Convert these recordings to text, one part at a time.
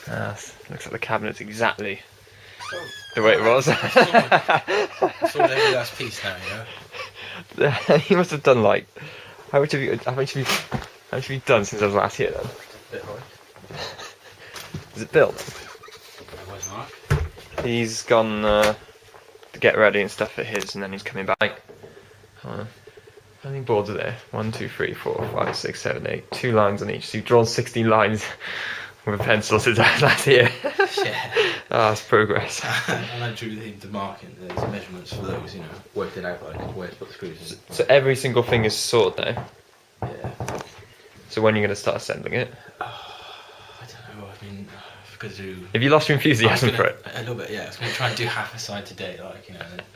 Looks like the cabinet's exactly the way it was. Sold every last piece now, you know. He must have done like how much have you done since I was last here then? A bit hard. Is it built? That was Mark. He's gone to get ready and stuff for his, and then he's coming back. How many boards are there? 1, 2, 3, 4, 5, 6, 7, 8. 2 lines on each. So you've drawn 16 lines with a pencil since last year. Yeah. That's progress. And I drew the mark and the measurements for those, you know, worked it out like where to put the screws in. So every single thing is sorted now. Yeah. So when are you going to start assembling it? I don't know. I mean, I've got to do. Have you lost your enthusiasm for it? A little bit, yeah. I was going to try and do half a side today, like, you know, and then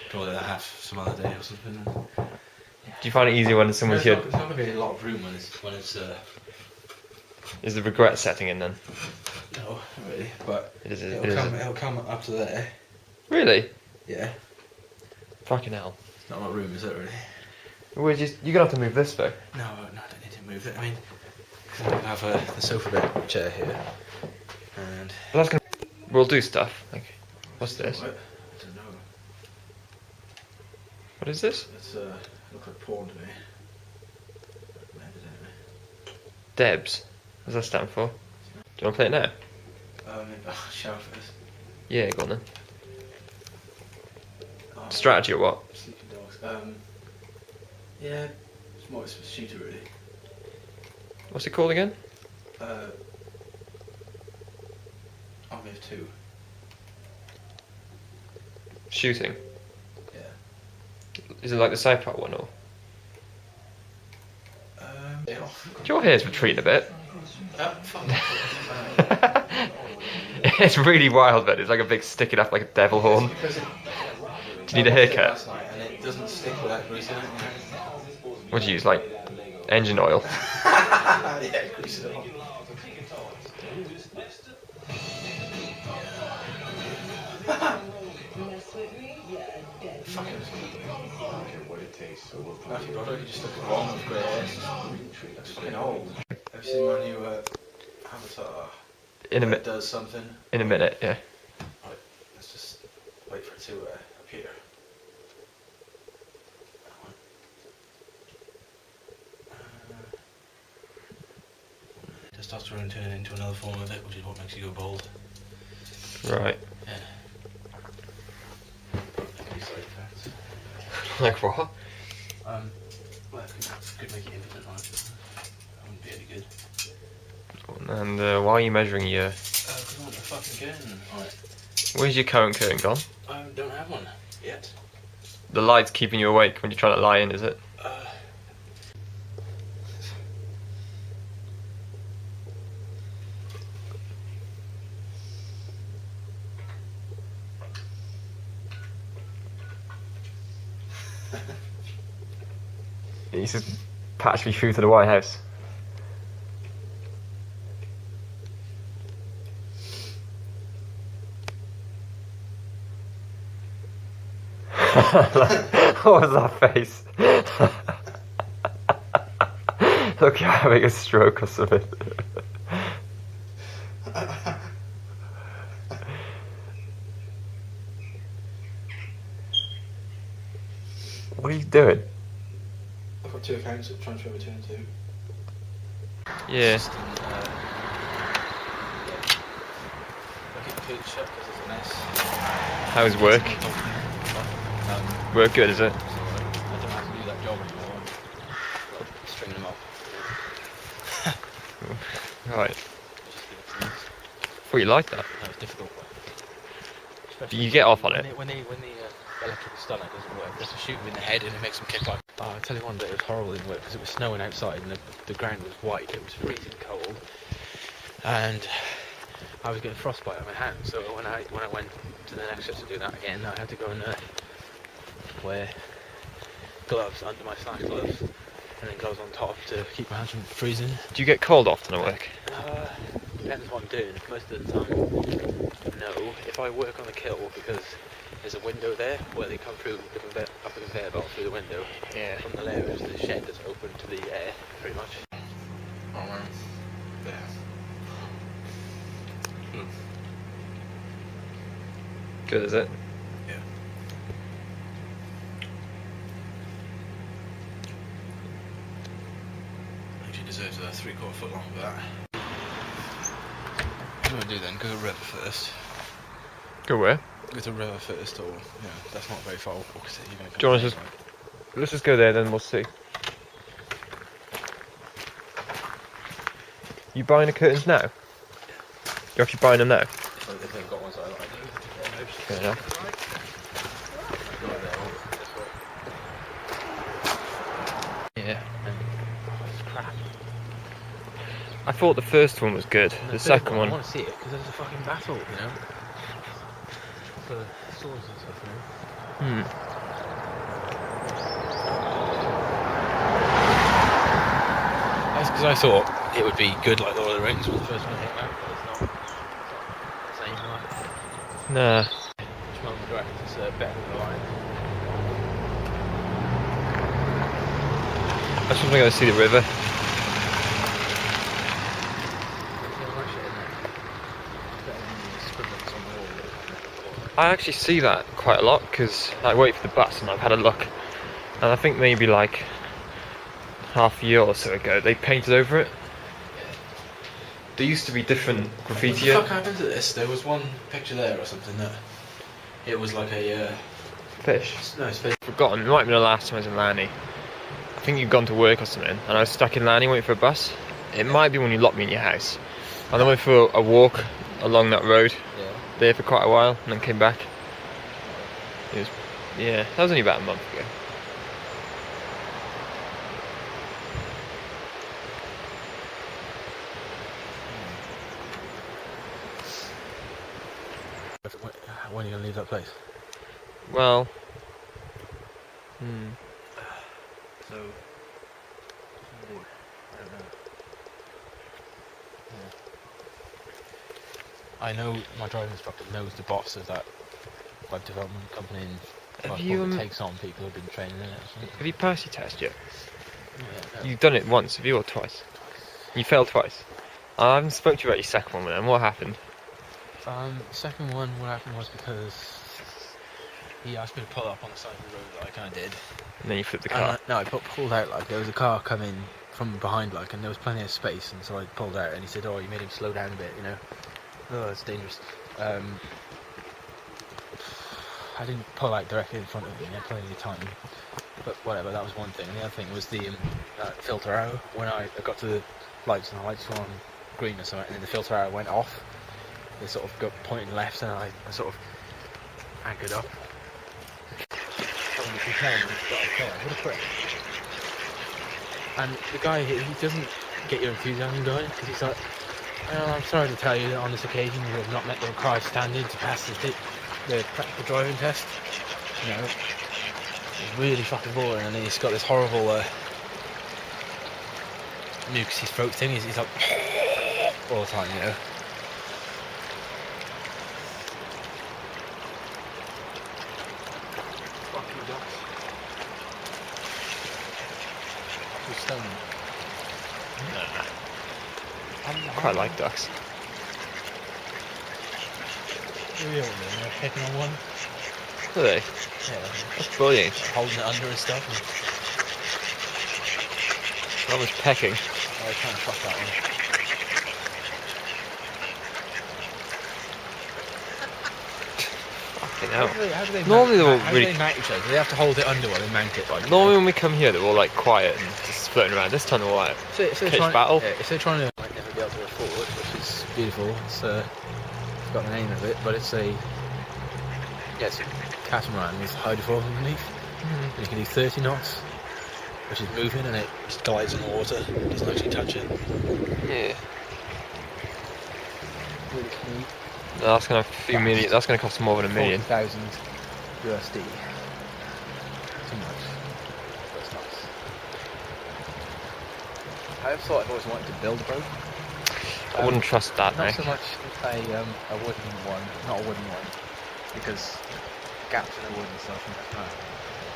draw the other half some other day or something. Do you find it easier when someone's here? There's not going to be a lot of room when it's. Is the regret setting in then? No, not really. But it'll come up to there. Really? Yeah. Fucking hell. It's not a lot of room, is it really? You're gonna have to move this though. No, I don't need to move it. I mean, I have the sofa bed chair here, and. Well, that's gonna. We'll do stuff. Like, what's this? What? I don't know. What is this? It's looks like porn to me. Debs. What does that stand for? Do you want to play it now? Shower first. Yeah, go on then. Strategy or what? Sleeping dogs. Yeah, it's more a shooter really. What's it called again? Army of 2. Shooting. Yeah. Is it like the South Park one or? Yeah. Your hair's retreating a bit. Fuck. It's really wild, but it's like a big sticking up like a devil horn. Do you need a haircut? Last night and it doesn't stick without greasing it. What do you use, like engine oil? Yeah, grease it on. Actually, brother, you just look wrong with grey hair. That's fucking old. Have you seen my new avatar? In a minute. It does something. In a minute, yeah. Right, let's just wait for it to appear. Testosterone turning into another form of it, which is what makes you go bald. Right. Yeah. Any side effects? Like what? Well, it could make you impotent, right? That wouldn't be any good. And why are you measuring your... Because I want the fucking curtain. Right. Where's your current curtain gone? I don't have one yet. The light's keeping you awake when you're trying to lie in, is it? He says, patch me through to the White House. What was that face? Look, you're having a stroke or something. What are you doing? I've got 2 accounts, transfer between 2. Yeah. Just, I keep the food shut because it's a mess. How's work? Work good, is it? So, I don't have to do that job anymore. I'll string them up. Right. Thought you liked that. No, it's difficult. You get off on it. When the electrical stunner doesn't work, there's a shoot him in the head and it makes him kick like. Oh, I tell you one day it was horrible in work because it was snowing outside and the ground was white. It was freezing cold, and I was getting frostbite on my hand. So when I went to the next shift to do that again, I had to go and wear gloves under my slack gloves and then gloves on top to keep my hands from freezing. Do you get cold often at work? Depends what I'm doing. Most of the time, no. If I work on the kill, because there's a window there where they come through up the conveyor belt through the window. Yeah. From the layer to the shed that's open to the air, pretty much. Oh man. Yeah. Good, is it? Yeah. Actually deserves a 3/4 foot long for that. What do you want to do then? Go to river first. Go where? Go to river first, or that's not very far walk. You're gonna Do you want to just... Let's just go there, then we'll see. You buying the curtains now? You're actually buying them now? If they've got ones I like. Fair enough. Yeah. It's crap. I thought the first one was good. The second I one... want to see it because there's a fucking battle, you know. For swords and stuff, you know. That's because I thought it would be good like Lord of the Rings when the first one came out, but it's not. It's not the same, right? Nah. Which one would you reckon is better than the Lion? I just want to go see the river. I actually see that quite a lot because I wait for the bus and I've had a look, and I think maybe like half a year or so ago they painted over it. There used to be different graffiti. What the fuck happened to this? There was one picture there or something that it was like a Fish. no, it's fish. Forgotten. It might have been the last time I was in Lanny. I think you'd gone to work or something, and I was stuck in Lanny waiting for a bus. It might be when you locked me in your house. And I went for a walk along that road. Yeah. There for quite a while and then came back. It was, yeah, that was only about a month ago. When are you gonna leave that place? Well, So, I don't know. I know my driving instructor knows the boss of that web development company and Have you, takes on people who've been training in it or something. have you passed your test yet? Yeah, You've done it once, have you, or twice? You failed twice. I haven't spoken to you about your second one, then. What happened? Second one, what happened was because he asked me to pull up on the side of the road that I kind of did. And then you flipped the And car. I pulled out, like, there was a car coming from behind, like, and there was plenty of space, and so I pulled out, and he said, oh, you made him slow down a bit, you know. Oh, it's dangerous. I didn't pull out directly in front of him, I had plenty of time. But whatever, that was one thing. And the other thing was the filter arrow. When I got to the lights, and the lights were on green or something, and then the filter arrow went off, they sort of got pointing left, and I sort of anchored up. What a prick. And the guy, he doesn't get your enthusiasm going, because he's like, well, I'm sorry to tell you that on this occasion you have not met the required standard to pass the practical driving test. You know, it's really fucking boring, and then he's got this horrible nukes his throat thing, he's like all the time, you know. Fuck you, ducks. Who's stoning? I quite like ducks. Really, they're picking on one. Are they? Yeah, That's bullying. holding it under and stuff. And Not much pecking. I can't fuck that one. Fucking hell. How do they Normally mount, they're all how really... do they mount each other? Do they have to hold it under while they mount it? Like, Normally when we come here they're all like quiet and just floating around. This time they're all out. if they're Cage trying, battle. yeah, if they're trying to, might never be able to afford, which is beautiful. It's forgot the name of it, but it's a it's a catamaran with hydrofoil underneath. And you can do 30 knots, which is moving, and it just glides in the water. It doesn't actually touch it. Yeah. Really smooth. No, that's gonna That's gonna cost more than $1 million. 40,000 USD. Too much. That's nice. I've always wanted to build a boat. I wouldn't trust that, Not mate. so much a wooden one, not a wooden one, because gaps in the wood and stuff.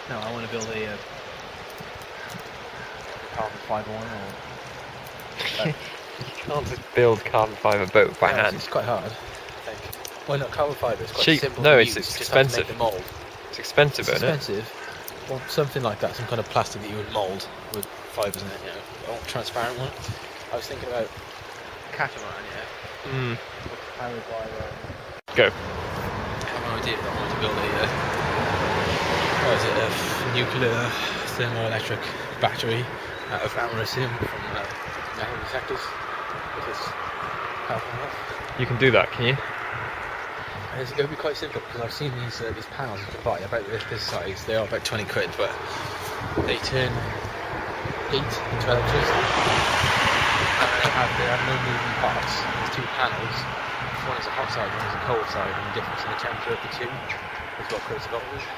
No, I want to build a carbon fibre one, or You can't just build carbon fibre boat by hand. It's quite hard, I think. Well, not carbon fibre. It's quite Cheap. simple. No, to it's use. You just have to expensive. make the mould. It's expensive, It's isn't it? expensive. Well, something like that, some kind of plastic that you would mould with fibres in it. You know, a transparent one. I was thinking about catamaran. Yeah. Powered by. Go. I have an idea that I want to build a nuclear thermoelectric battery out of americium from the sectors. With this powerful. You can do that, can you? It would be quite simple because I've seen these panels you can buy about this size. They are about 20 quid, but they turn heat into electricity. And they have no moving parts. There's two panels. One is a hot side, one is a cold side, and the difference in the temperature of the two is what creates the voltage.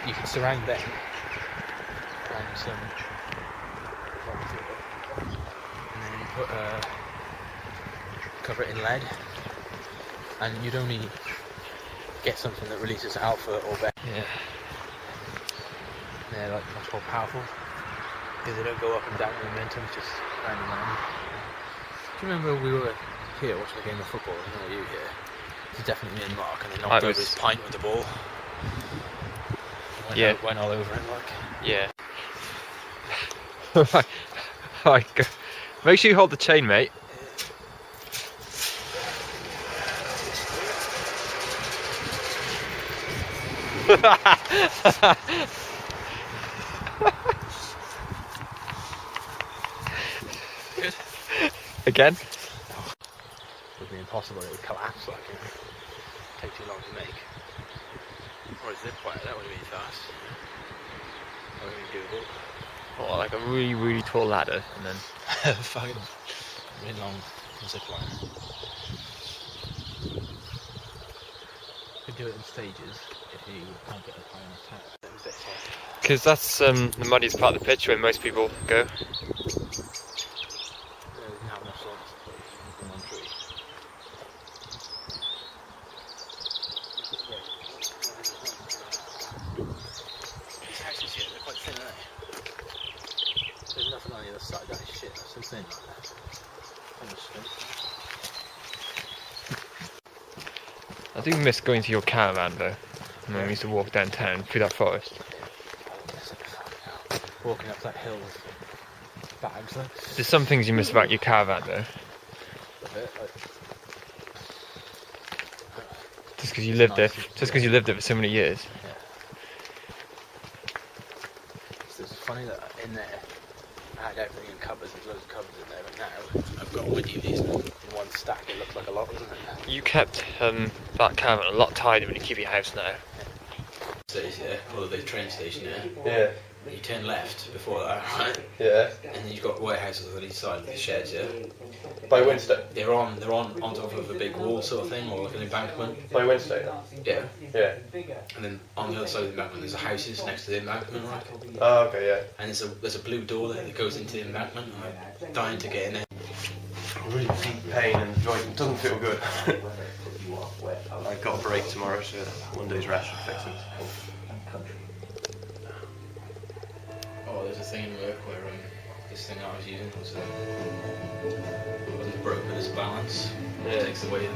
You could surround them and some and then put cover it in lead, and you'd only get something that releases alpha or beta. Yeah. They're like much more powerful because they don't go up and down in momentum, just round and round. Do you remember we were here watching a game of football? I don't know you here. It was definitely me and Mark, and they knocked over his pint with the ball. Went all over him, like. Yeah. Right, go. Make sure you hold the chain, mate. Good. Again? It would be impossible, it would collapse, like, it would take too long to make. Or a zip wire, that would be fast. That would be doable. Oh, like a really, really tall ladder, and then... Fucking really long zip wire. You could do it in stages if you can't get a high enough tower. Because that's the muddiest part of the pitch where most people go. There's nothing on the other side, that is shit, that's so thin like that. I do miss going to your caravan though, when we used to walk downtown through that forest. Walking up that hill with bags, like. There's some things you miss about your caravan though. A bit, like. Just because you lived there, for so many years. Yeah. It's funny that in there I had everything in cupboards, there's loads of cupboards in there, but now I've got all my DVDs in one stack. It looks like a lot, doesn't it? You kept that caravan a lot tidier than you keep your house now. Stays here, or the train station here. Yeah. You turn left before that, right? Yeah. And then you've got warehouses on each side of the sheds, yeah? By Wednesday. They're on top of a big wall sort of thing, or like an embankment. By Wednesday. Yeah. Yeah. And then on the other side of the embankment there's houses next to the embankment, right? Oh, okay, yeah. And there's a blue door there that goes into the embankment, and I'm dying to get in there. Really deep pain in the joint. It doesn't feel good. I got a break tomorrow, so one day's rest should fix it. Oh, there's a thing in work where this thing I was using wasn't broken as a balance. Yeah. It takes away the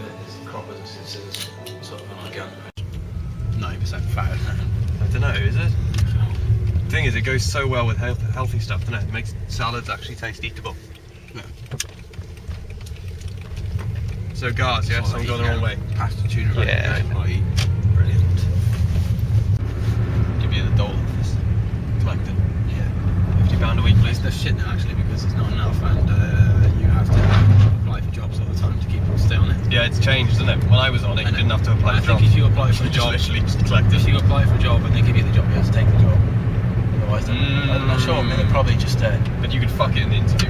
croppers and scissors, sort of on a gun. 90% fat. I don't know, is it? The thing is, it goes so well with healthy stuff, doesn't it? It makes salads actually taste eatable. Yeah. So guards, yeah, so I'm going the wrong way. Pasta tuna right Yeah. now, brilliant. Give you the dole office. Collect it. Yeah. £50 a week, please. There's shit now actually because it's not enough, and you have to apply for jobs all the time to keep stay on it. Yeah, it's changed, isn't it? When I was on it, you didn't have to apply for I think jobs. if you apply for a job, literally just collect if it. you apply for a job and they give you the job, you have to take the job. Otherwise, I'm not sure. I mean, they're probably just But you could fuck it in the interview.